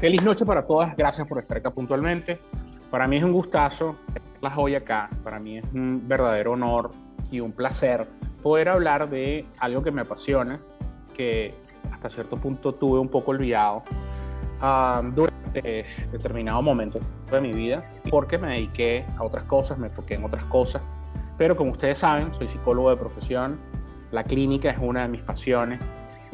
Feliz noche para todas, gracias por estar acá puntualmente. Para mí es un gustazo tenerlas hoy acá, para mí es un verdadero honor y un placer poder hablar de algo que me apasiona, que hasta cierto punto tuve un poco olvidado durante determinado momento de mi vida, porque me dediqué a otras cosas, me enfoqué en otras cosas, pero como ustedes saben, soy psicólogo de profesión, la clínica es una de mis pasiones.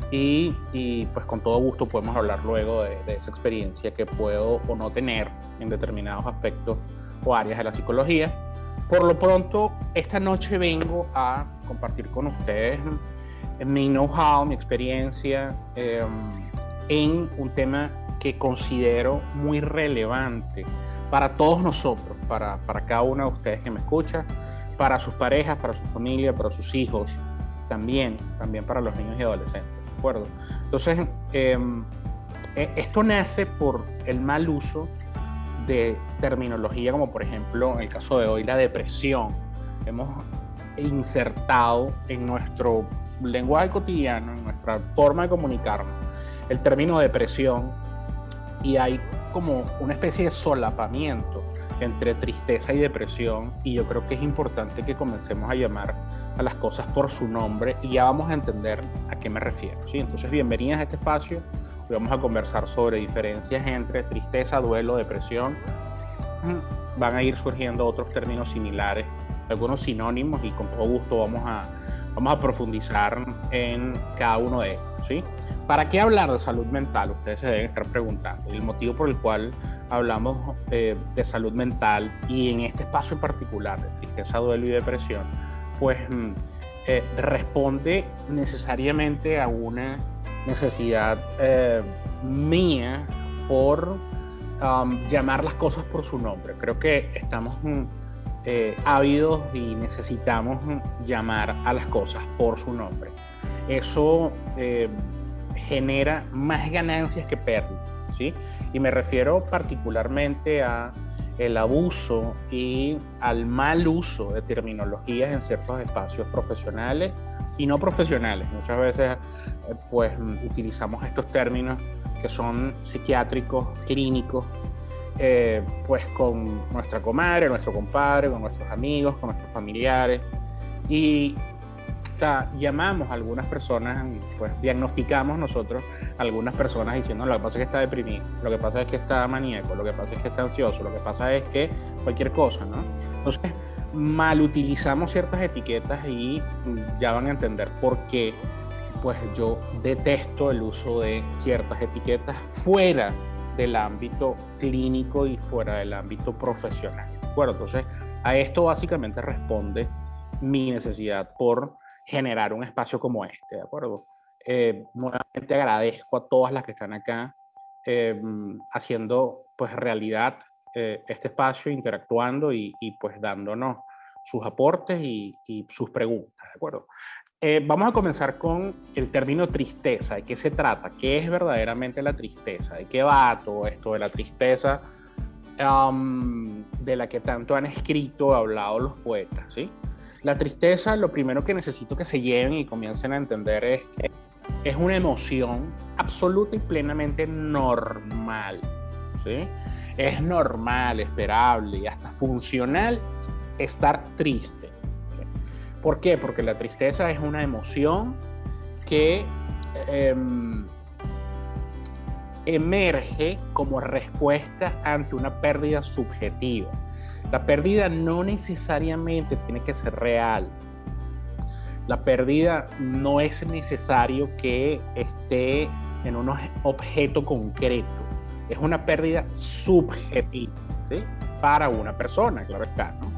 Y pues con todo gusto podemos hablar luego de esa experiencia que puedo o no tener en determinados aspectos o áreas de la psicología. Por lo pronto, esta noche vengo a compartir con ustedes mi know-how, mi experiencia en un tema que considero muy relevante para todos nosotros, para cada uno de ustedes que me escucha, para sus parejas, para su familia, para sus hijos, también para los niños y adolescentes. ¿De acuerdo? Entonces, esto nace por el mal uso de terminología, como por ejemplo, en el caso de hoy, la depresión. Hemos insertado en nuestro lenguaje cotidiano, en nuestra forma de comunicarnos, el término depresión, y hay como una especie de solapamiento entre tristeza y depresión, y yo creo que es importante que comencemos a llamar a las cosas por su nombre y ya vamos a entender a qué me refiero, ¿sí? Entonces, bienvenidas a este espacio. Hoy vamos a conversar sobre diferencias entre tristeza, duelo, depresión. Van a ir surgiendo otros términos similares, algunos sinónimos, y con todo gusto vamos a profundizar en cada uno de ellos, ¿sí? ¿Para qué hablar de salud mental? Ustedes se deben estar preguntando. El motivo por el cual hablamos de salud mental, y en este espacio en particular de tristeza, duelo y depresión, pues responde necesariamente a una necesidad mía por llamar las cosas por su nombre. Creo que estamos ávidos y necesitamos llamar a las cosas por su nombre. Eso genera más ganancias que pérdidas, ¿sí? Y me refiero particularmente a el abuso y al mal uso de terminologías en ciertos espacios profesionales y no profesionales. Muchas veces pues utilizamos estos términos que son psiquiátricos, clínicos, pues con nuestra comadre, nuestro compadre, con nuestros amigos, con nuestros familiares, y llamamos a algunas personas, pues diagnosticamos nosotros a algunas personas diciendo: lo que pasa es que está deprimido, lo que pasa es que está maníaco, lo que pasa es que está ansioso, lo que pasa es que cualquier cosa, ¿no? Entonces, mal utilizamos ciertas etiquetas y ya van a entender por qué pues yo detesto el uso de ciertas etiquetas fuera del ámbito clínico y fuera del ámbito profesional. Bueno, entonces a esto básicamente responde mi necesidad por generar un espacio como este, ¿de acuerdo? Nuevamente agradezco a todas las que están acá haciendo pues realidad este espacio, interactuando y pues dándonos sus aportes y sus preguntas, ¿de acuerdo? Vamos a comenzar con el término tristeza. ¿De qué se trata? ¿Qué es verdaderamente la tristeza? ¿De qué va todo esto de la tristeza de la que tanto han escrito, hablado los poetas, ¿sí? La tristeza, lo primero que necesito que se lleven y comiencen a entender es que es una emoción absoluta y plenamente normal, ¿sí? Es normal, esperable y hasta funcional estar triste. ¿Por qué? Porque la tristeza es una emoción que emerge como respuesta ante una pérdida subjetiva. La pérdida no necesariamente tiene que ser real. La pérdida no es necesario que esté en un objeto concreto. Es una pérdida subjetiva, ¿sí? Para una persona, claro está, ¿no?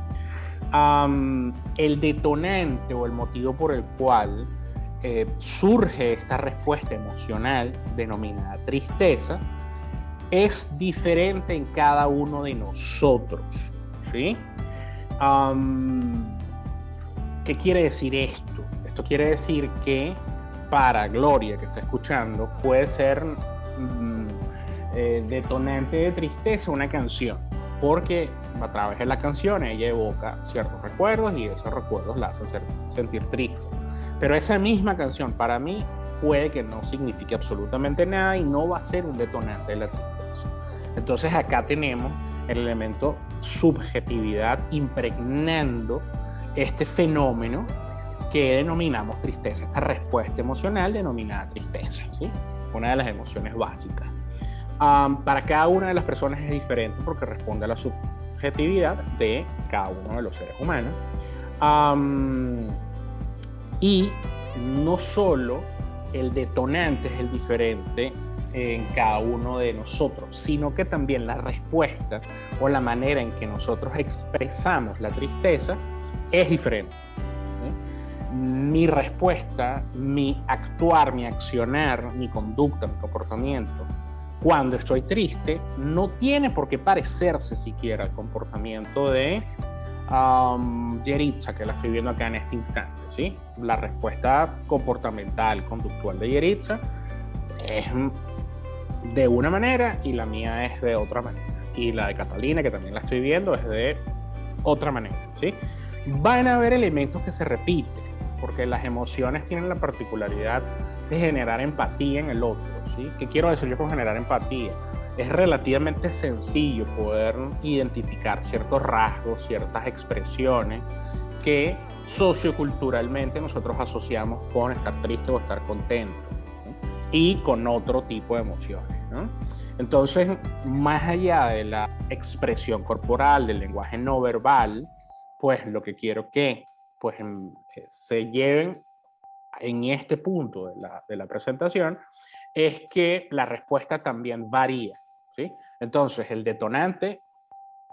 El detonante o el motivo por el cual surge esta respuesta emocional denominada tristeza es diferente en cada uno de nosotros, ¿sí? ¿Qué quiere decir esto? Esto quiere decir que para Gloria, que está escuchando, puede ser detonante de tristeza una canción, porque a través de la canción ella evoca ciertos recuerdos y esos recuerdos la hacen sentir triste. Pero esa misma canción para mí puede que no signifique absolutamente nada y no va a ser un detonante de la tristeza. Entonces acá tenemos el elemento subjetividad impregnando este fenómeno que denominamos tristeza, esta respuesta emocional denominada tristeza, ¿sí? Una de las emociones básicas. Para cada una de las personas es diferente porque responde a la subjetividad de cada uno de los seres humanos. Y no solo el detonante es el diferente en cada uno de nosotros, sino que también la respuesta o la manera en que nosotros expresamos la tristeza es diferente. Mi respuesta, mi actuar, mi accionar, mi conducta, mi comportamiento cuando estoy triste no tiene por qué parecerse siquiera al comportamiento de Yeritza, que la estoy viendo acá en este instante, ¿sí? La respuesta comportamental, conductual de Yeritza es de una manera y la mía es de otra manera. Y la de Catalina, que también la estoy viendo, es de otra manera, ¿sí? Van a haber elementos que se repiten, porque las emociones tienen la particularidad de generar empatía en el otro, ¿sí? ¿Qué quiero decir yo con generar empatía? Es relativamente sencillo poder identificar ciertos rasgos, ciertas expresiones que socioculturalmente nosotros asociamos con estar triste o estar contento, ¿sí? Y con otro tipo de emociones, ¿no? Entonces, más allá de la expresión corporal, del lenguaje no verbal, pues lo que quiero que pues, se lleven en este punto de la presentación es que la respuesta también varía, ¿sí? Entonces, el detonante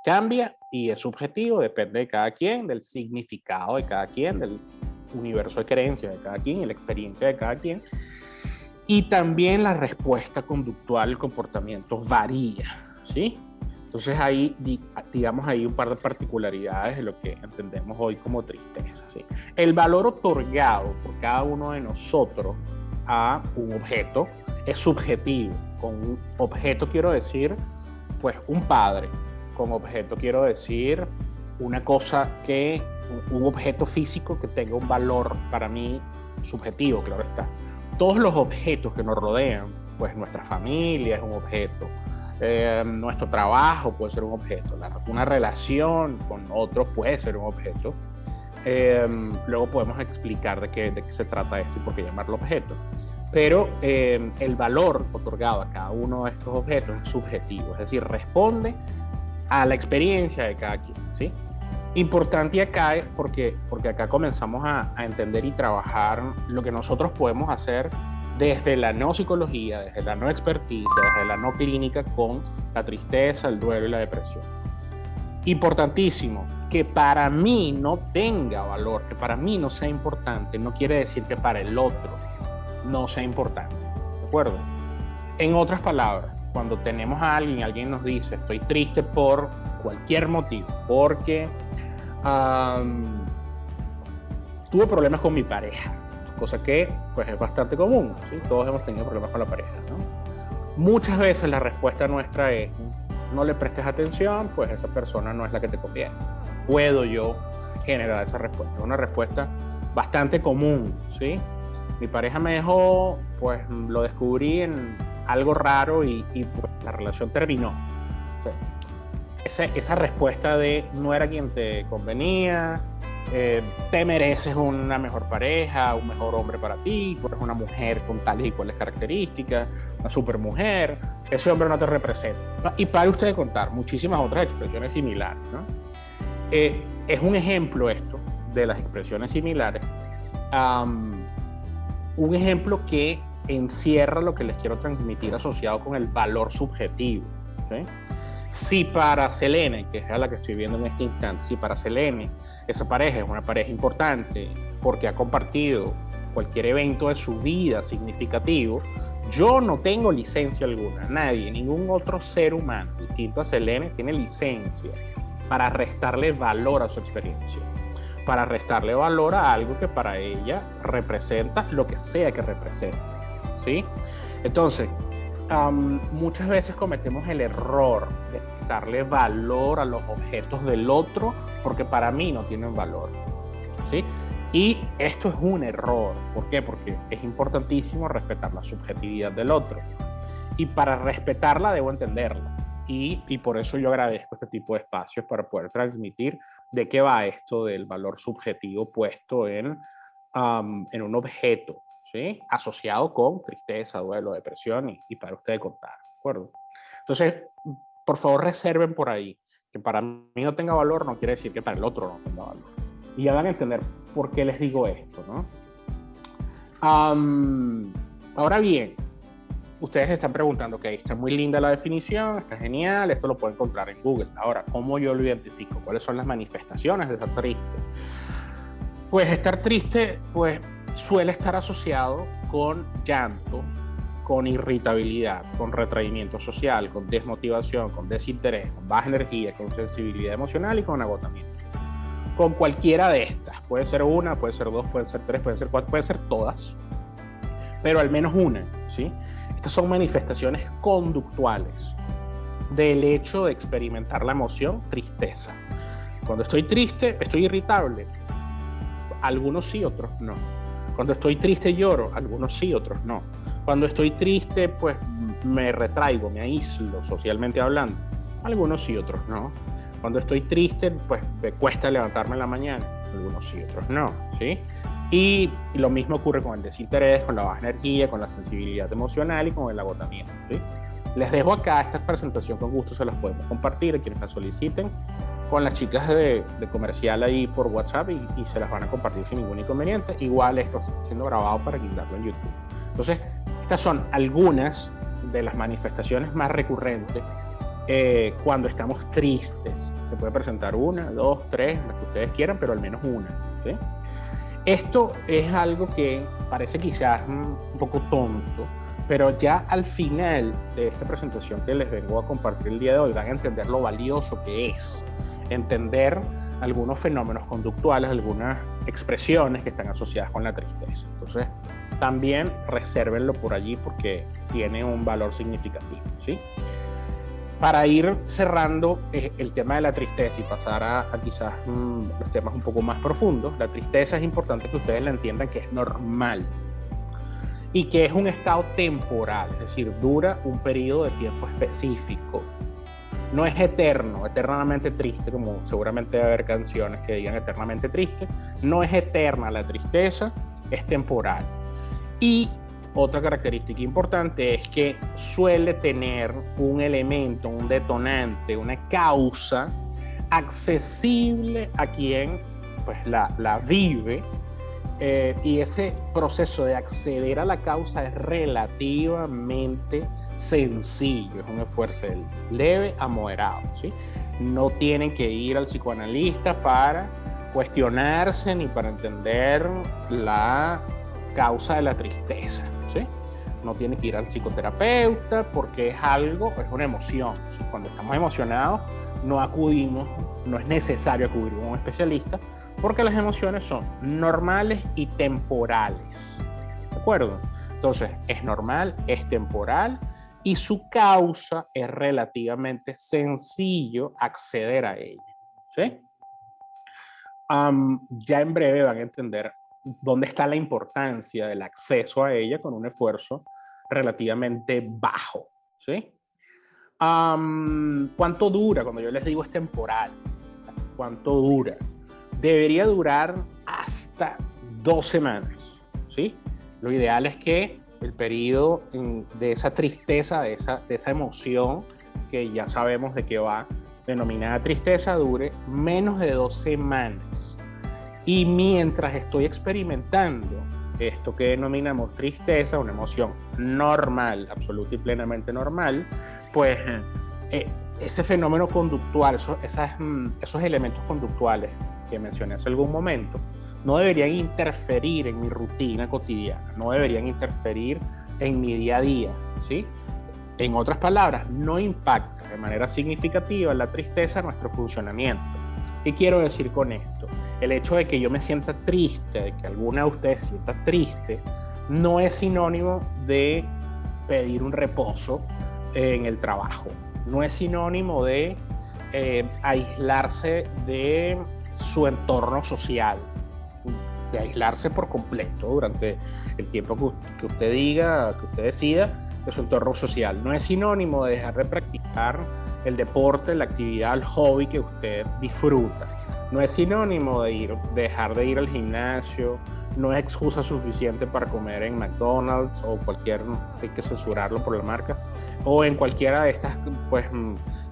cambia y es subjetivo, depende de cada quien, del significado de cada quien, del universo de creencias de cada quien y la experiencia de cada quien. Y también la respuesta conductual, el comportamiento varía, ¿sí? Entonces ahí, digamos, hay un par de particularidades de lo que entendemos hoy como tristeza, ¿sí? El valor otorgado por cada uno de nosotros a un objeto es subjetivo. Con un objeto quiero decir, pues, un padre. Con objeto quiero decir una cosa que, un objeto físico que tenga un valor para mí subjetivo, claro está. Todos los objetos que nos rodean, pues nuestra familia es un objeto, nuestro trabajo puede ser un objeto, una relación con otros puede ser un objeto. Luego podemos explicar de qué se trata esto y por qué llamarlo objeto. Pero el valor otorgado a cada uno de estos objetos es subjetivo, es decir, responde a la experiencia de cada quien, ¿sí? Importante acá porque acá comenzamos a entender y trabajar lo que nosotros podemos hacer desde la no psicología, desde la no experticia, desde la no clínica con la tristeza, el duelo y la depresión. Importantísimo, que para mí no tenga valor, que para mí no sea importante, no quiere decir que para el otro no sea importante, ¿de acuerdo? En otras palabras, cuando tenemos a alguien nos dice, estoy triste por cualquier motivo, porque tuve problemas con mi pareja, cosa que pues es bastante común, ¿sí? Todos hemos tenido problemas con la pareja, ¿no? Muchas veces la respuesta nuestra es, no le prestes atención, pues esa persona no es la que te conviene. Puedo yo generar esa respuesta, una respuesta bastante común, ¿sí? Mi pareja me dejó, pues lo descubrí en algo raro y pues, la relación terminó. O sea, esa respuesta de no era quien te convenía, te mereces una mejor pareja, un mejor hombre para ti, tú eres una mujer con tales y cuales características, una supermujer, ese hombre no te representa. Y para usted contar muchísimas otras expresiones similares, ¿no? Es un ejemplo esto de las expresiones similares, un ejemplo que encierra lo que les quiero transmitir asociado con el valor subjetivo, ¿sí? Si para Selene, que es a la que estoy viendo en este instante, si para Selene esa pareja es una pareja importante porque ha compartido cualquier evento de su vida significativo, yo no tengo licencia alguna, nadie, ningún otro ser humano distinto a Selene tiene licencia para restarle valor a su experiencia, para restarle valor a algo que para ella representa lo que sea que represente, ¿sí? Entonces, muchas veces cometemos el error de darle valor a los objetos del otro porque para mí no tienen valor, ¿sí? Y esto es un error. ¿Por qué? Porque es importantísimo respetar la subjetividad del otro. Y para respetarla debo entenderla. y por eso yo agradezco este tipo de espacios para poder transmitir de qué va esto del valor subjetivo puesto en un objeto, ¿sí? Asociado con tristeza, duelo, depresión y para ustedes contar, ¿de acuerdo? Entonces, por favor, reserven por ahí. Que para mí no tenga valor no quiere decir que para el otro no tenga valor. Y ya van a entender por qué les digo esto, ¿no? Ahora bien, ustedes están preguntando, ok, está muy linda la definición, está genial, esto lo puedo encontrar en Google. Ahora, ¿cómo yo lo identifico? ¿Cuáles son las manifestaciones de estar triste? Pues estar triste, pues suele estar asociado con llanto, con irritabilidad, con retraimiento social, con desmotivación, con desinterés, con baja energía, con sensibilidad emocional y con agotamiento. Con cualquiera de estas, puede ser una, puede ser dos, puede ser tres, puede ser cuatro, puede ser todas, pero al menos una, ¿sí? Estas son manifestaciones conductuales del hecho de experimentar la emoción tristeza. Cuando estoy triste, estoy irritable. Algunos sí, otros no. Cuando estoy triste lloro, algunos sí, otros no. Cuando estoy triste, pues me retraigo, me aíslo socialmente hablando. Algunos sí, otros no. Cuando estoy triste, pues me cuesta levantarme en la mañana. Algunos sí, otros no, ¿sí? Y lo mismo ocurre con el desinterés, con la baja energía, con la sensibilidad emocional y con el agotamiento, ¿sí? Les dejo acá esta presentación, con gusto se las podemos compartir a quienes la soliciten con las chicas de comercial ahí por WhatsApp y se las van a compartir sin ningún inconveniente. Igual esto está siendo grabado para guindarlo en YouTube. Entonces, estas son algunas de las manifestaciones más recurrentes cuando estamos tristes. Se puede presentar una, dos, tres, las que ustedes quieran, pero al menos una, ¿sí? Esto es algo que parece quizás un poco tonto, pero ya al final de esta presentación que les vengo a compartir el día de hoy van a entender lo valioso que es entender algunos fenómenos conductuales, algunas expresiones que están asociadas con la tristeza. Entonces, también resérvenlo por allí porque tiene un valor significativo, ¿sí? Para ir cerrando el tema de la tristeza y pasar a quizás los temas un poco más profundos, la tristeza es importante que ustedes la entiendan que es normal y que es un estado temporal, es decir, dura un periodo de tiempo específico. No es eterno, eternamente triste, como seguramente va a haber canciones que digan eternamente triste. No es eterna la tristeza, es temporal. Y otra característica importante es que suele tener un elemento, un detonante, una causa accesible a quien pues, la vive. Y ese proceso de acceder a la causa es relativamente sencillo, es un esfuerzo leve a moderado, ¿sí? No tienen que ir al psicoanalista para cuestionarse ni para entender la causa de la tristeza, ¿sí? No tienen que ir al psicoterapeuta porque es una emoción, ¿sí? Cuando estamos emocionados no es necesario acudir a un especialista porque las emociones son normales y temporales, ¿de acuerdo? Entonces, es normal, es temporal y su causa es relativamente sencillo acceder a ella, ¿sí? Ya en breve van a entender dónde está la importancia del acceso a ella con un esfuerzo relativamente bajo, ¿sí? ¿Cuánto dura? Cuando yo les digo es temporal, ¿cuánto dura? Debería durar hasta 2 semanas, ¿sí? Lo ideal es que el periodo de esa tristeza, de esa emoción, que ya sabemos de qué va, denominada tristeza, dure menos de 2 semanas. Y mientras estoy experimentando esto que denominamos tristeza, una emoción normal, absoluta y plenamente normal, pues ese fenómeno conductual, esos elementos conductuales que mencioné hace algún momento, no deberían interferir en mi rutina cotidiana, no deberían interferir en mi día a día, ¿sí? En otras palabras, no impacta de manera significativa la tristeza nuestro funcionamiento. ¿Qué quiero decir con esto? El hecho de que yo me sienta triste, de que alguna de ustedes se sienta triste, no es sinónimo de pedir un reposo en el trabajo, no es sinónimo de aislarse de su entorno social, de aislarse por completo durante el tiempo que usted diga, que usted decida, de su entorno social. No es sinónimo de dejar de practicar el deporte, la actividad, el hobby que usted disfruta. No es sinónimo de dejar de ir al gimnasio, no es excusa suficiente para comer en McDonald's o cualquier, hay que censurarlo por la marca, o en cualquiera de estas pues,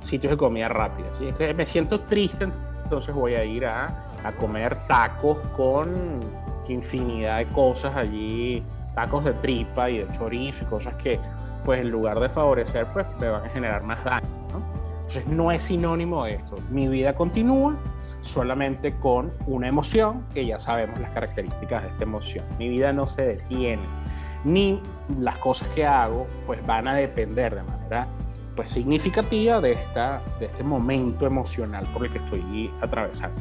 sitios de comida rápida. ¿Sí? Es que me siento triste, entonces voy a ir a comer tacos con infinidad de cosas allí, tacos de tripa y de chorizo y cosas que pues en lugar de favorecer pues me van a generar más daño, ¿no? Entonces no es sinónimo de esto. Mi vida continúa solamente con una emoción que ya sabemos las características de esta emoción. Mi vida no se detiene, ni las cosas que hago pues van a depender de manera pues significativa de este momento emocional por el que estoy atravesando.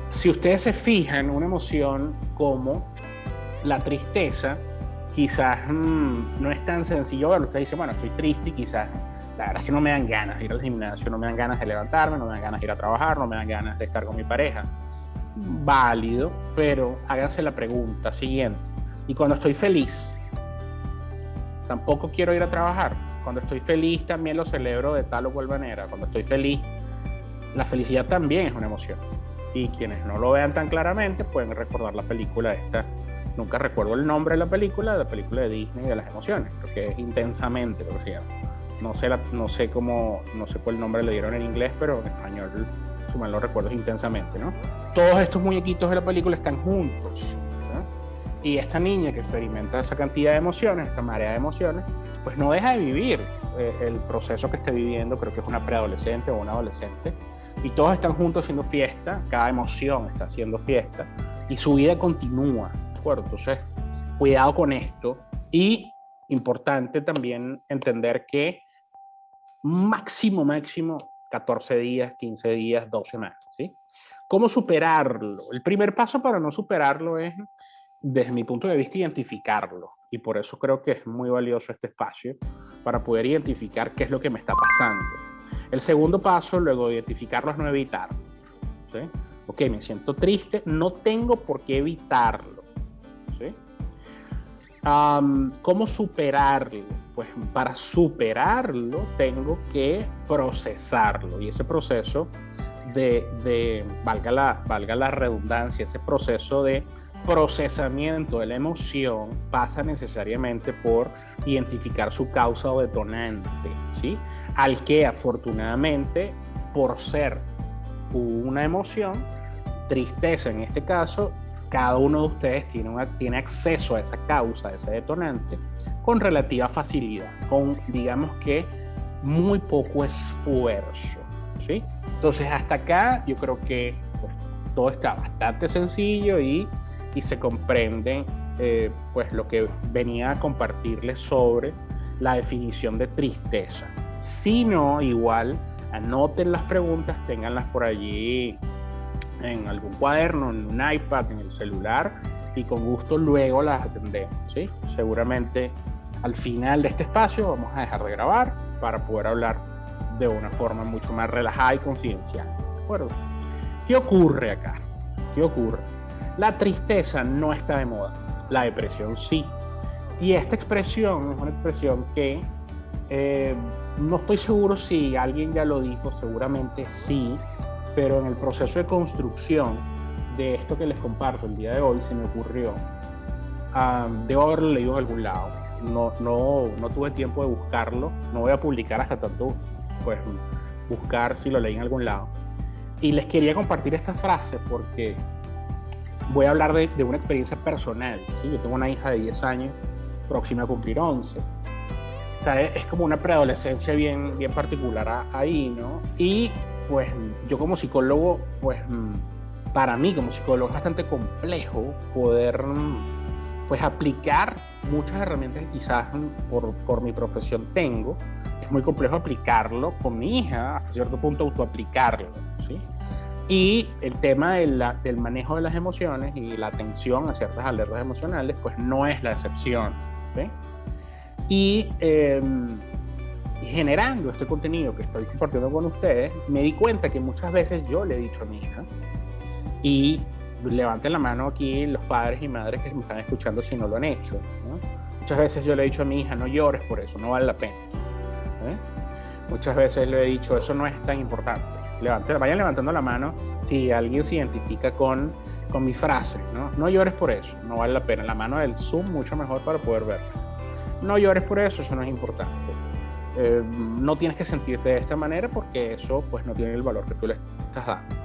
Si ustedes se fijan en una emoción como la tristeza, quizás no es tan sencillo verlo. Usted dice, bueno, estoy triste y quizás la verdad es que no me dan ganas de ir al gimnasio, no me dan ganas de levantarme, no me dan ganas de ir a trabajar, no me dan ganas de estar con mi pareja. Válido, pero háganse la pregunta siguiente. ¿Y cuando estoy feliz? Tampoco quiero ir a trabajar. Cuando estoy feliz también lo celebro de tal o cual manera. Cuando estoy feliz, la felicidad también es una emoción. Y quienes no lo vean tan claramente pueden recordar la película esta. Nunca recuerdo el nombre de la película de Disney de las emociones, porque es Intensamente, por ejemplo. No sé cuál nombre le dieron en inglés, pero en español, si mal no recuerdo, es Intensamente, ¿no? Todos estos muñequitos de la película están juntos, ¿no? Y esta niña que experimenta esa cantidad de emociones, esta marea de emociones, pues no deja de vivir el proceso que esté viviendo. Creo que es una preadolescente o una adolescente, y todos están juntos haciendo fiesta, cada emoción está haciendo fiesta, y su vida continúa, ¿de acuerdo? Entonces, cuidado con esto, y importante también entender que máximo 14 días, 15 días, 2 semanas, ¿sí? ¿Cómo superarlo? El primer paso para no superarlo es, desde mi punto de vista, identificarlo. Y por eso creo que es muy valioso este espacio, para poder identificar qué es lo que me está pasando. El segundo paso, luego de identificarlo, es no evitarlo, ¿sí? Ok, me siento triste, no tengo por qué evitarlo, ¿sí? ¿Cómo superarlo? Pues para superarlo tengo que procesarlo, y ese proceso valga la redundancia, ese proceso de procesamiento de la emoción pasa necesariamente por identificar su causa o detonante, ¿sí? Al que afortunadamente, por ser una emoción, tristeza en este caso, cada uno de ustedes tiene acceso a esa causa, a ese detonante, con relativa facilidad, con, digamos que, muy poco esfuerzo, ¿sí? Entonces, hasta acá yo creo que pues, todo está bastante sencillo y se comprende pues lo que venía a compartirles sobre la definición de tristeza. Si no, igual, anoten las preguntas, ténganlas por allí en algún cuaderno, en un iPad, en el celular, y con gusto luego las atendemos, ¿sí? Seguramente al final de este espacio vamos a dejar de grabar para poder hablar de una forma mucho más relajada y confidencial, ¿de acuerdo? ¿Qué ocurre acá? ¿Qué ocurre? La tristeza no está de moda, la depresión sí. Y esta expresión es una expresión que no estoy seguro si alguien ya lo dijo, seguramente sí, pero en el proceso de construcción de esto que les comparto el día de hoy se me ocurrió. Debo haberlo leído en algún lado, no tuve tiempo de buscarlo, no voy a publicar hasta tanto pues buscar si lo leí en algún lado. Y les quería compartir esta frase porque voy a hablar de una experiencia personal, ¿sí? Yo tengo una hija de 10 años, próxima a cumplir 11. O sea, es como una preadolescencia bien particular ahí, ¿no? Y pues yo como psicólogo, pues para mí como psicólogo es bastante complejo poder pues aplicar muchas herramientas que quizás por mi profesión tengo. Es muy complejo aplicarlo con mi hija, hasta cierto punto autoaplicarlo, ¿sí? Y el tema del manejo de las emociones y la atención a ciertas alertas emocionales, pues no es la excepción, ¿sí? Y generando este contenido que estoy compartiendo con ustedes, me di cuenta que muchas veces yo le he dicho a mi hija, y levanten la mano aquí los padres y madres que me están escuchando si no lo han hecho, ¿no? Muchas veces yo le he dicho a mi hija, no llores por eso, no vale la pena, ¿eh? Muchas veces le he dicho, eso no es tan importante. Vayan levantando la mano si alguien se identifica con mi frase, ¿no? No llores por eso, no vale la pena. La mano del Zoom mucho mejor para poder ver. No llores por eso no es importante. No tienes que sentirte de esta manera porque eso pues no tiene el valor que tú le estás dando.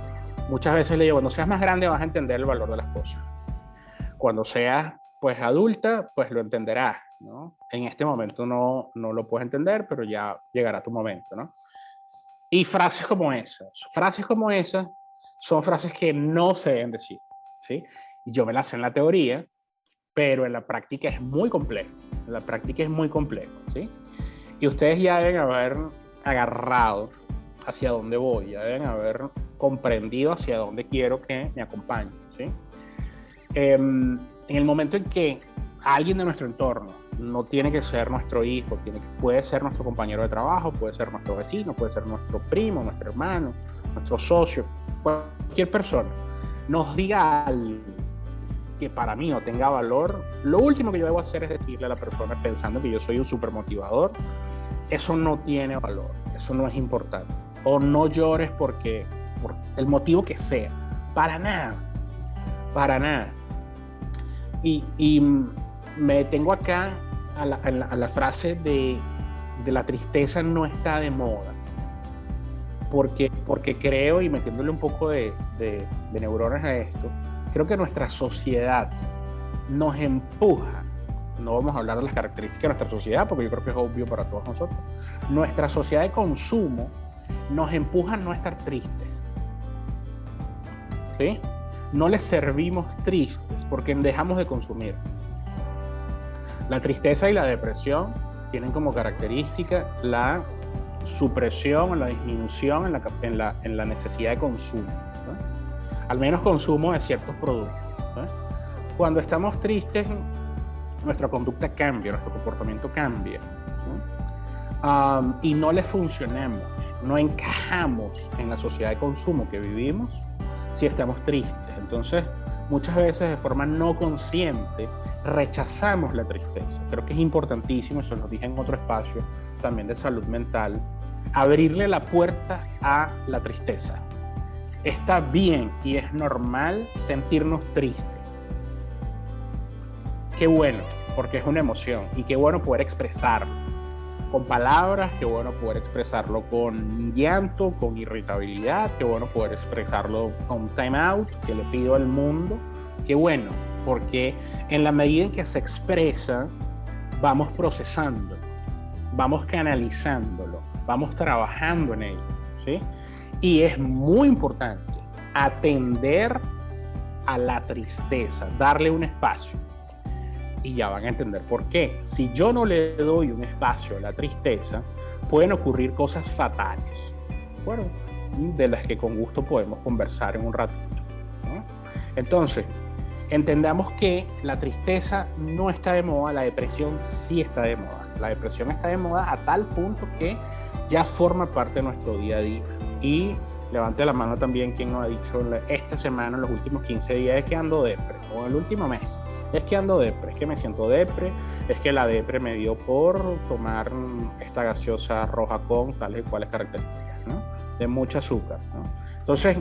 Muchas veces le digo, cuando seas más grande vas a entender el valor de las cosas. Cuando seas pues adulta, pues lo entenderás, ¿no? En este momento no lo puedes entender, pero ya llegará tu momento, ¿no? Y frases como esas son frases que no se deben decir, ¿sí? Y yo me las sé en la teoría, pero en la práctica es muy complejo. En la práctica es muy complejo, ¿sí? Y ustedes ya deben haber agarrado hacia dónde voy, ya deben haber comprendido hacia dónde quiero que me acompañen, ¿sí? En el momento en que alguien de nuestro entorno, no tiene que ser nuestro hijo, puede ser nuestro compañero de trabajo, puede ser nuestro vecino, puede ser nuestro primo, nuestro hermano, nuestro socio, cualquier persona, nos diga algo que para mí no tenga valor, lo último que yo debo hacer es decirle a la persona pensando que yo soy un super motivador, eso no tiene valor, eso no es importante. O no llores por el motivo que sea, para nada. Y me detengo acá a la frase de la tristeza no está de moda. Porque creo, y metiéndole un poco de neuronas a esto, creo que nuestra sociedad nos empuja, no vamos a hablar de las características de nuestra sociedad, porque yo creo que es obvio para todos nosotros, nuestra sociedad de consumo nos empuja a no estar tristes, ¿sí? No les servimos tristes porque dejamos de consumir. La tristeza y la depresión tienen como característica la supresión o la disminución en la necesidad de consumo, ¿no? Al menos consumo de ciertos productos, ¿no? Cuando estamos tristes, nuestra conducta cambia, nuestro comportamiento cambia, ¿no? Y no le funcionamos, no encajamos en la sociedad de consumo que vivimos si estamos tristes. Entonces, muchas veces de forma no consciente rechazamos la tristeza. Creo que es importantísimo, eso lo dije en otro espacio también de salud mental, abrirle la puerta a la tristeza. Está bien y es normal sentirnos tristes. Qué bueno, porque es una emoción y qué bueno poder expresarlo con palabras, qué bueno poder expresarlo con llanto, con irritabilidad, qué bueno poder expresarlo con time out, que le pido al mundo. Qué bueno, porque en la medida en que se expresa, vamos procesándolo, vamos canalizándolo, vamos trabajando en ello, ¿sí? Y es muy importante atender a la tristeza, darle un espacio. Y ya van a entender por qué. Si yo no le doy un espacio a la tristeza, pueden ocurrir cosas fatales, bueno, de las que con gusto podemos conversar en un ratito, ¿no? Entonces, entendamos que la tristeza no está de moda, la depresión sí está de moda. La depresión está de moda a tal punto que ya forma parte de nuestro día a día. Y levante la mano también quien nos ha dicho esta semana, en los últimos 15 días, es que ando depre, o el último mes, es que ando depre, es que me siento depre, es que la depre me dio por tomar esta gaseosa roja con tales y cuales características, ¿no? De mucho azúcar, ¿no? Entonces,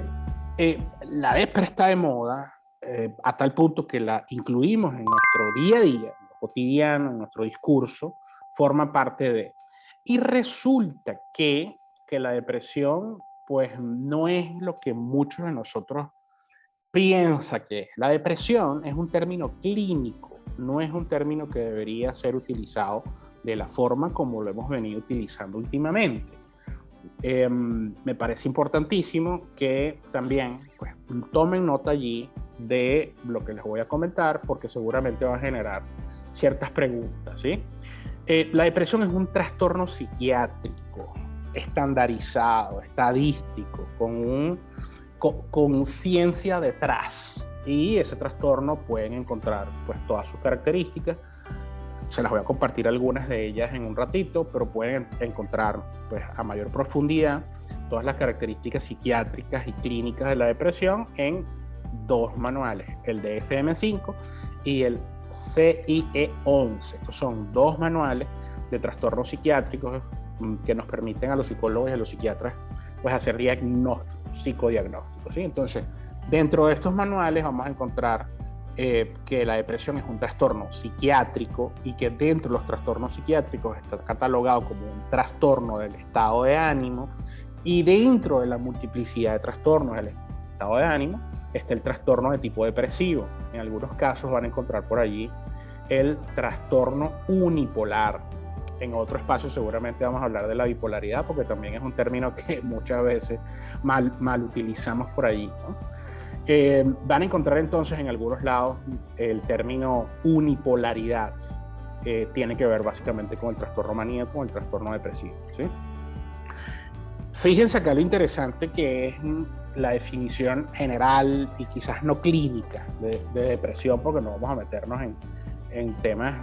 la depre está de moda a tal punto que la incluimos en nuestro día a día, en lo cotidiano, en nuestro discurso, forma parte de. Y resulta que la depresión pues no es lo que muchos de nosotros piensa que es. La depresión es un término clínico, no es un término que debería ser utilizado de la forma como lo hemos venido utilizando últimamente. Me parece importantísimo que también pues, tomen nota allí de lo que les voy a comentar, porque seguramente va a generar ciertas preguntas, ¿sí? La depresión es un trastorno psiquiátrico estandarizado, estadístico, con ciencia detrás, y ese trastorno pueden encontrar pues todas sus características. Se las voy a compartir algunas de ellas en un ratito, pero pueden encontrar pues a mayor profundidad todas las características psiquiátricas y clínicas de la depresión en dos manuales, el DSM-5 y el CIE-11. Estos son dos manuales de trastornos psiquiátricos que nos permiten a los psicólogos y a los psiquiatras pues hacer diagnósticos, psicodiagnósticos, ¿sí? Entonces, dentro de estos manuales vamos a encontrar que la depresión es un trastorno psiquiátrico y que dentro de los trastornos psiquiátricos está catalogado como un trastorno del estado de ánimo, y dentro de la multiplicidad de trastornos del estado de ánimo está el trastorno de tipo depresivo. En algunos casos van a encontrar por allí el trastorno unipolar. En otro espacio seguramente vamos a hablar de la bipolaridad, porque también es un término que muchas veces mal utilizamos por allí, ¿no? Van a encontrar entonces en algunos lados el término unipolaridad. Tiene que ver básicamente con el trastorno maníaco o el trastorno depresivo, ¿sí? Fíjense acá lo interesante que es la definición general y quizás no clínica de depresión, porque no vamos a meternos en temas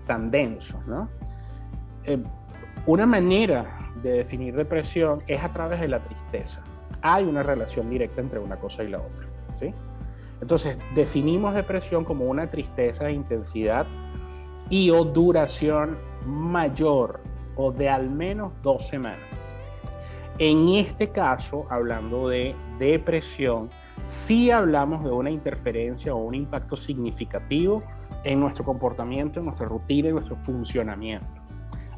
tan densos, ¿no? Una manera de definir depresión es a través de la tristeza. Hay una relación directa entre una cosa y la otra, ¿sí? Entonces, definimos depresión como una tristeza de intensidad y o duración mayor o de al menos 2 semanas. En este caso, hablando de depresión, sí hablamos de una interferencia o un impacto significativo en nuestro comportamiento, en nuestra rutina, en nuestro funcionamiento.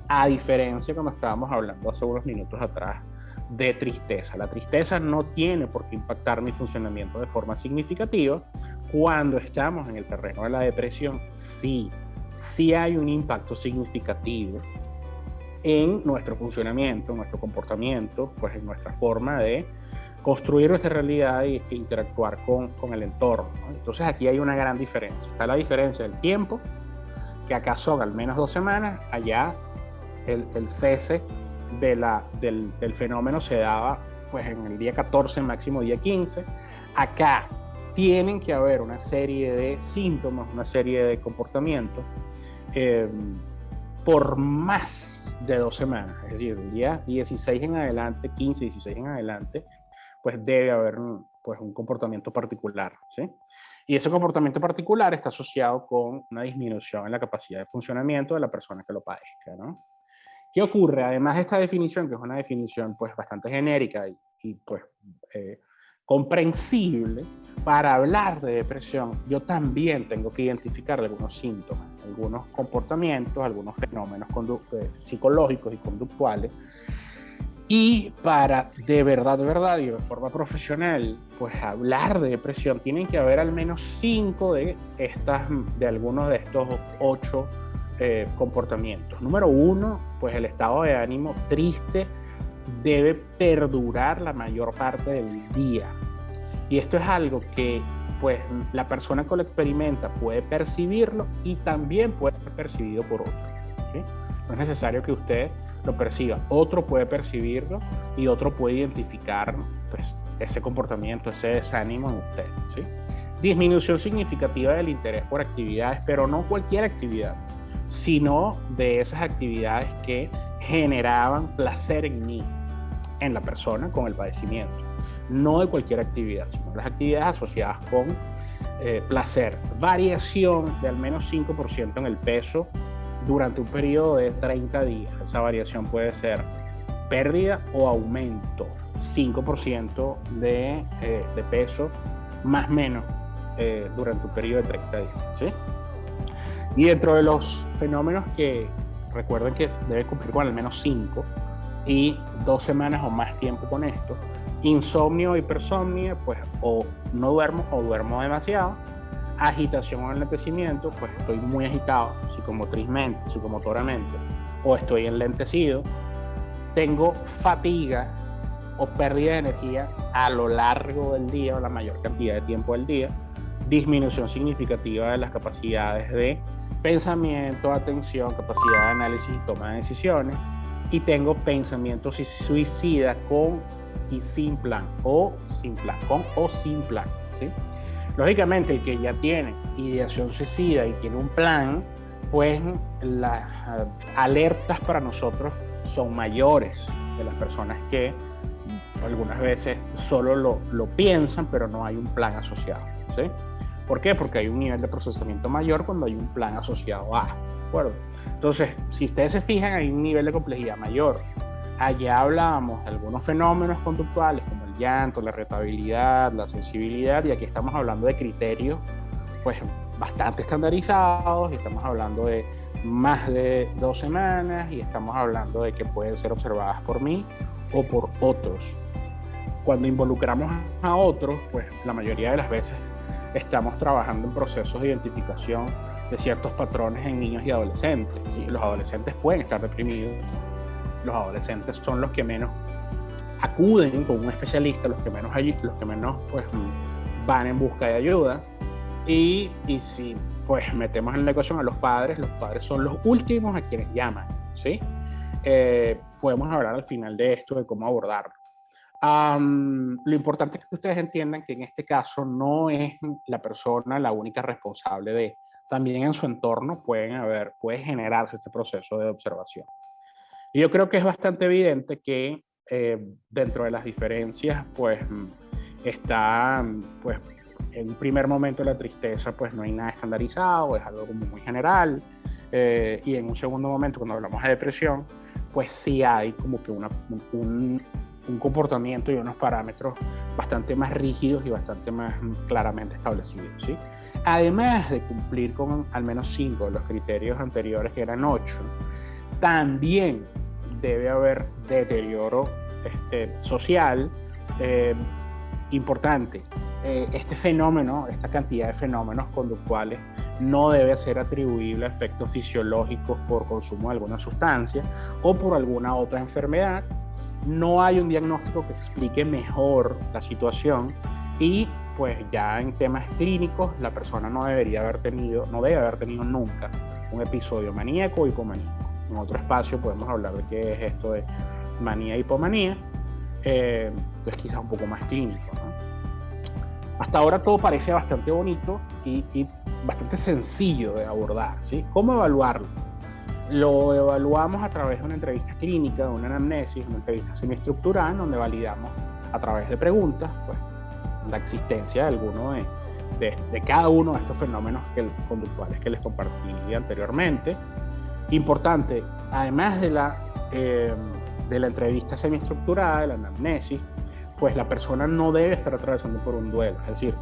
A diferencia cuando estábamos hablando hace unos minutos atrás de tristeza. La tristeza no tiene por qué impactar mi funcionamiento de forma significativa. Cuando estamos en el terreno de la depresión, sí hay un impacto significativo en nuestro funcionamiento, en nuestro comportamiento, pues en nuestra forma de construir nuestra realidad e interactuar con el entorno, ¿no? Entonces aquí hay una gran diferencia. Está la diferencia del tiempo, que acá son al menos 2 semanas, allá el cese del fenómeno se daba pues en el día 14, máximo día 15. Acá tienen que haber una serie de síntomas, una serie de comportamientos por más de 2 semanas, es decir, el día 16 en adelante, 15, 16 en adelante, pues debe haber pues un comportamiento particular, ¿sí? Y ese comportamiento particular está asociado con una disminución en la capacidad de funcionamiento de la persona que lo padezca, ¿no? ¿Qué ocurre? Además de esta definición, que es una definición pues bastante genérica y pues comprensible, para hablar de depresión yo también tengo que identificar algunos síntomas, algunos comportamientos, algunos fenómenos psicológicos y conductuales. Y para de verdad y de forma profesional, pues hablar de depresión, tienen que haber al menos 5 de algunos de estos 8 comportamientos. Número 1, pues el estado de ánimo triste debe perdurar la mayor parte del día. Y esto es algo que pues la persona que lo experimenta puede percibirlo y también puede ser percibido por otro, ¿sí? No es necesario que usted lo perciba, otro puede percibirlo y otro puede identificar pues ese comportamiento, ese desánimo en usted, ¿sí? Disminución significativa del interés por actividades, pero no cualquier actividad, sino de esas actividades que generaban placer en mí, en la persona con el padecimiento. No de cualquier actividad, sino las actividades asociadas con placer. Variación de al menos 5% en el peso durante un periodo de 30 días. Esa variación puede ser pérdida o aumento. 5% de peso más o menos durante un periodo de 30 días, ¿sí? Y dentro de los fenómenos que recuerden que debe cumplir con al menos 5 y 2 semanas o más tiempo con esto: insomnio o hipersomnia, pues o no duermo o duermo demasiado; agitación o enlentecimiento, pues estoy muy agitado psicomotrizmente, psicomotoramente, o estoy enlentecido; tengo fatiga o pérdida de energía a lo largo del día o la mayor cantidad de tiempo del día; disminución significativa de las capacidades de pensamiento, atención, capacidad de análisis y toma de decisiones; y tengo pensamientos suicidas con y sin plan, o sin plan, con o sin plan, ¿sí? Lógicamente, el que ya tiene ideación suicida y tiene un plan, pues las alertas para nosotros son mayores de las personas que algunas veces solo lo piensan, pero no hay un plan asociado, ¿sí? ¿Por qué? Porque hay un nivel de procesamiento mayor cuando hay un plan asociado a, ¿de acuerdo? Entonces, si ustedes se fijan, hay un nivel de complejidad mayor. allá hablábamos de algunos fenómenos conductuales como el llanto, la irritabilidad, la sensibilidad, y aquí estamos hablando de criterios pues bastante estandarizados, y estamos hablando de más de 2 semanas, y estamos hablando de que pueden ser observadas por mí o por otros. Cuando involucramos a otros, pues la mayoría de las veces estamos trabajando en procesos de identificación de ciertos patrones en niños y adolescentes. Y los adolescentes pueden estar deprimidos, los adolescentes son los que menos acuden con un especialista, los que menos pues, van en busca de ayuda. Y si pues metemos en la ecuación a los padres son los últimos a quienes llaman, ¿sí? Podemos hablar al final de esto, de cómo abordarlo. Lo importante es que ustedes entiendan que en este caso no es la persona la única responsable de, también en su entorno puede generarse este proceso de observación. Y yo creo que es bastante evidente que dentro de las diferencias, pues está, pues en un primer momento la tristeza, pues no hay nada estandarizado, es algo como muy general, y en un segundo momento, cuando hablamos de depresión, pues sí hay como que un comportamiento y unos parámetros bastante más rígidos y bastante más claramente establecidos, ¿sí? Además de cumplir con al menos 5 de los criterios anteriores, que eran 8, también debe haber deterioro social importante. Este fenómeno, esta cantidad de fenómenos conductuales no debe ser atribuible a efectos fisiológicos por consumo de alguna sustancia o por alguna otra enfermedad. No hay un diagnóstico que explique mejor la situación, y pues ya en temas clínicos la persona no debe haber tenido nunca un episodio maníaco o hipomaníaco. En otro espacio podemos hablar de qué es esto de manía e hipomanía, entonces quizás un poco más clínico, ¿no? Hasta ahora todo parece bastante bonito y bastante sencillo de abordar, ¿sí? ¿Cómo evaluarlo? Lo evaluamos a través de una entrevista clínica, de una anamnesis, una entrevista semiestructurada, donde validamos a través de preguntas pues, la existencia de alguno de cada uno de estos fenómenos conductuales que les compartí anteriormente. Importante, además de la entrevista semiestructurada, de la anamnesis, pues la persona no debe estar atravesando por un duelo, es decir,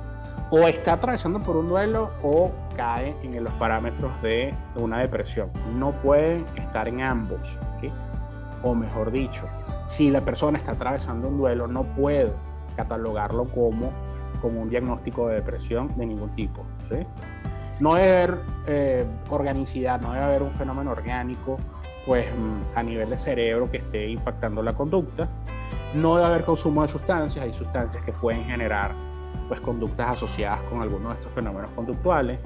o está atravesando por un duelo o cae en los parámetros de una depresión. No pueden estar en ambos, ¿sí? O mejor dicho, si la persona está atravesando un duelo, no puedo catalogarlo como un diagnóstico de depresión de ningún tipo, ¿sí? No debe haber organicidad, no debe haber un fenómeno orgánico pues, a nivel de cerebro que esté impactando la conducta. No debe haber consumo de sustancias, hay sustancias que pueden generar pues, conductas asociadas con algunos de estos fenómenos conductuales.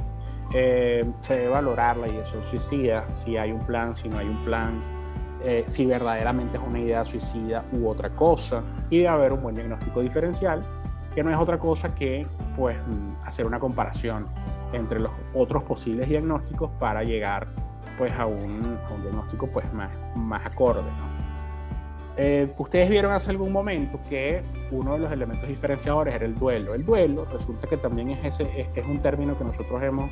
Se debe valorar la ideación suicida, si hay un plan, si no hay un plan, si verdaderamente es una idea suicida u otra cosa, y debe haber un buen diagnóstico diferencial, que no es otra cosa que pues, hacer una comparación entre los otros posibles diagnósticos para llegar pues, a un diagnóstico pues, más acorde, ¿no? Ustedes vieron hace algún momento que uno de los elementos diferenciadores era el duelo. El duelo resulta que también es un término que nosotros hemos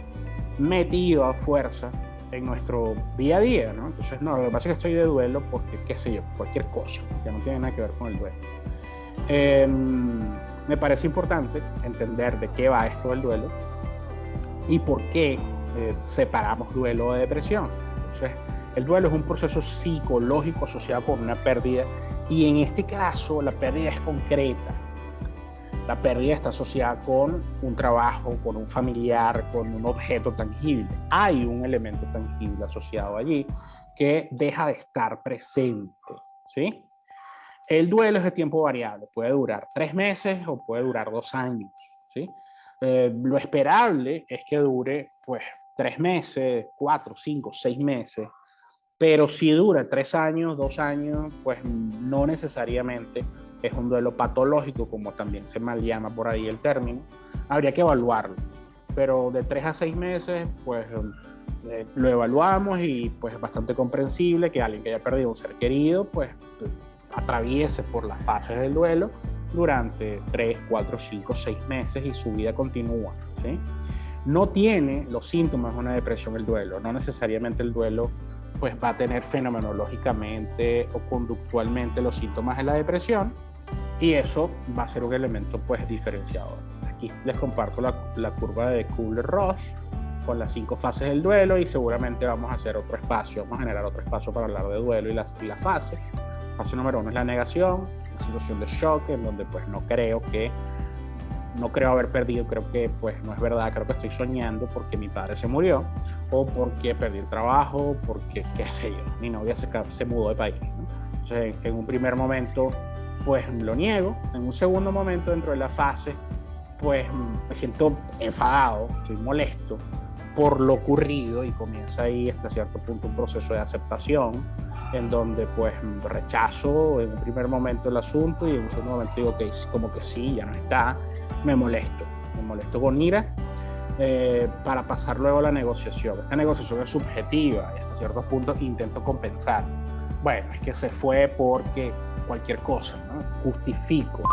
metido a fuerza en nuestro día a día, ¿no? Entonces, no, lo que pasa es que estoy de duelo porque, qué sé yo, cualquier cosa, que no tiene nada que ver con el duelo. Me parece importante entender de qué va esto del duelo y por qué separamos duelo de depresión. Entonces, el duelo es un proceso psicológico asociado con una pérdida, y en este caso la pérdida es concreta. La pérdida está asociada con un trabajo, con un familiar, con un objeto tangible. Hay un elemento tangible asociado allí que deja de estar presente, ¿sí? El duelo es de tiempo variable, puede durar 3 meses o puede durar 2 años, ¿sí? Lo esperable es que dure pues 3 meses, 4, 5, 6 meses. Pero si dura 3 años, 2 años, pues no necesariamente es un duelo patológico, como también se mal llama por ahí el término. Habría que evaluarlo. Pero de 3 a 6 meses, pues lo evaluamos, y pues es bastante comprensible que alguien que haya perdido un ser querido, pues atraviese por las fases del duelo durante 3, 4, 5, 6 meses y su vida continúa, ¿sí? No tiene los síntomas de una depresión el duelo. No necesariamente el duelo pues va a tener fenomenológicamente o conductualmente los síntomas de la depresión, y eso va a ser un elemento pues diferenciador. Aquí les comparto la curva de Kubler-Ross con las 5 fases del duelo, y seguramente vamos a hacer otro espacio, vamos a generar otro espacio para hablar de duelo y la fase. Fase número 1 es la negación, una situación de shock en donde pues no creo haber perdido, creo que pues no es verdad, creo que estoy soñando porque mi padre se murió, o porque perdí el trabajo, porque qué sé yo, mi novia se mudó de país, ¿no? Entonces en un primer momento pues lo niego, en un segundo momento dentro de la fase pues me siento enfadado, estoy molesto por lo ocurrido, y comienza ahí hasta cierto punto un proceso de aceptación en donde pues rechazo en un primer momento el asunto, y en un segundo momento digo que como que sí, ya no está, me molesto con ira, para pasar luego a la negociación. Esta negociación es subjetiva y hasta ciertos puntos intento compensar. Bueno, es que se fue porque cualquier cosa, ¿no? Justifico.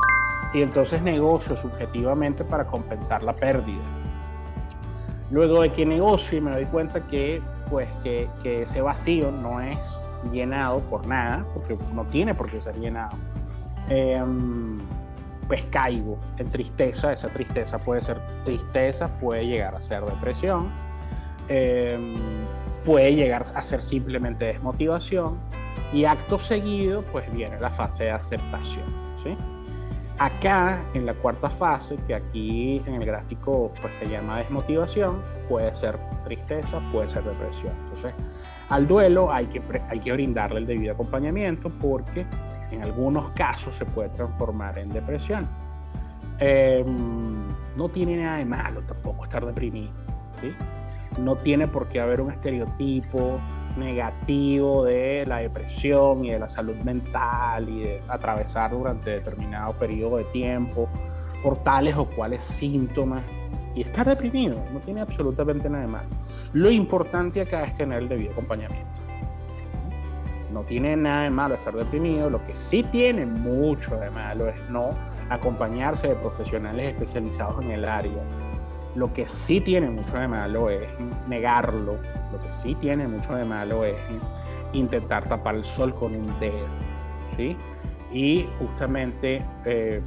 Y entonces negocio subjetivamente para compensar la pérdida. Luego de que negocio y me doy cuenta que ese vacío no es llenado por nada, porque no tiene por qué ser llenado, pues caigo en tristeza. Esa tristeza puede ser tristeza, puede llegar a ser depresión, puede llegar a ser simplemente desmotivación, y acto seguido pues viene la fase de aceptación, ¿sí? Acá en la cuarta fase, que aquí en el gráfico pues se llama desmotivación, puede ser tristeza, puede ser depresión. Entonces al duelo hay que brindarle el debido acompañamiento, porque en algunos casos se puede transformar en depresión. No tiene nada de malo tampoco estar deprimido, ¿sí? No tiene por qué haber un estereotipo negativo de la depresión y de la salud mental, y de atravesar durante determinado periodo de tiempo por tales o cuales síntomas y estar deprimido. No tiene absolutamente nada de malo. Lo importante acá es tener el debido acompañamiento. No tiene nada de malo estar deprimido. Lo que sí tiene mucho de malo es no acompañarse de profesionales especializados en el área. Lo que sí tiene mucho de malo es negarlo. Lo que sí tiene mucho de malo es intentar tapar el sol con un dedo, ¿sí? Y justamente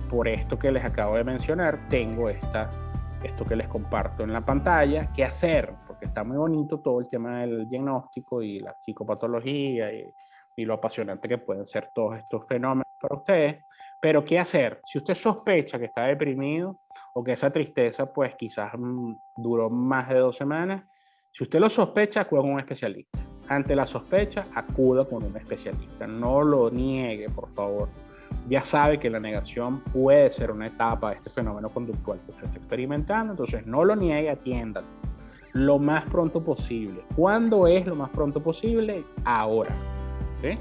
por esto que les acabo de mencionar, tengo esto que les comparto en la pantalla. ¿Qué hacer? Porque está muy bonito todo el tema del diagnóstico y la psicopatología y lo apasionante que pueden ser todos estos fenómenos para ustedes. Pero ¿qué hacer? Si usted sospecha que está deprimido, o que esa tristeza pues quizás duró más de 2 semanas, si usted lo sospecha, acuda con un especialista. Ante la sospecha, acuda con un especialista. No lo niegue, por favor. Ya sabe que la negación puede ser una etapa de este fenómeno conductual que usted está experimentando, entonces no lo niegue, atiéndalo lo más pronto posible. ¿Cuándo es lo más pronto posible? Ahora, ¿sí?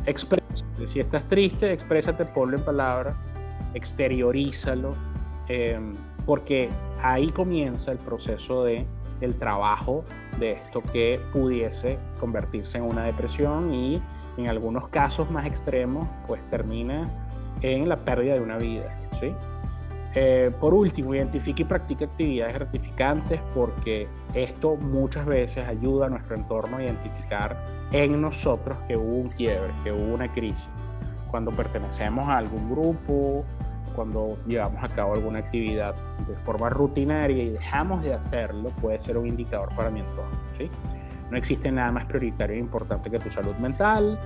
Exprésate. Si estás triste, exprésate, ponlo en palabras, exteriorízalo, porque ahí comienza el proceso del trabajo de esto que pudiese convertirse en una depresión, y en algunos casos más extremos pues termina en la pérdida de una vida, ¿sí? Por último, identifica y practica actividades gratificantes, porque esto muchas veces ayuda a nuestro entorno a identificar en nosotros que hubo un quiebre, que hubo una crisis. Cuando pertenecemos a algún grupo, cuando llevamos a cabo alguna actividad de forma rutinaria y dejamos de hacerlo, puede ser un indicador para mi entorno, ¿sí? No existe nada más prioritario e importante que tu salud mental,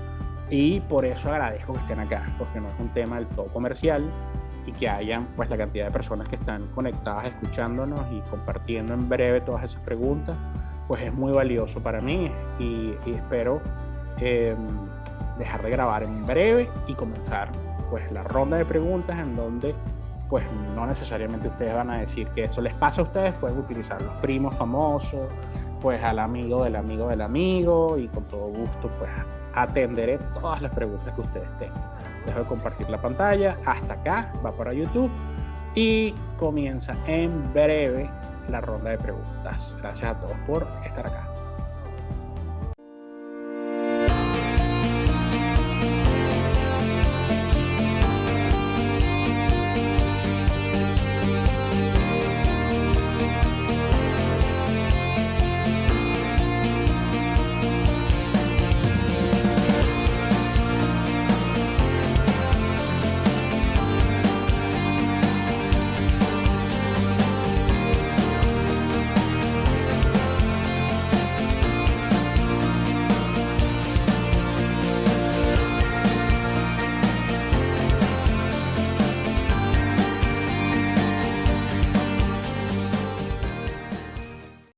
y por eso agradezco que estén acá, porque no es un tema del todo comercial, y que hayan pues la cantidad de personas que están conectadas escuchándonos y compartiendo en breve todas esas preguntas, pues es muy valioso para mí, y espero dejar de grabar en breve y comenzar pues la ronda de preguntas, en donde pues no necesariamente ustedes van a decir que eso les pasa a ustedes. Pueden utilizar los primos famosos, pues al amigo del amigo del amigo, y con todo gusto pues atenderé todas las preguntas que ustedes tengan. Dejo de compartir la pantalla. Hasta acá va para YouTube y comienza en breve la ronda de preguntas. Gracias a todos por estar acá.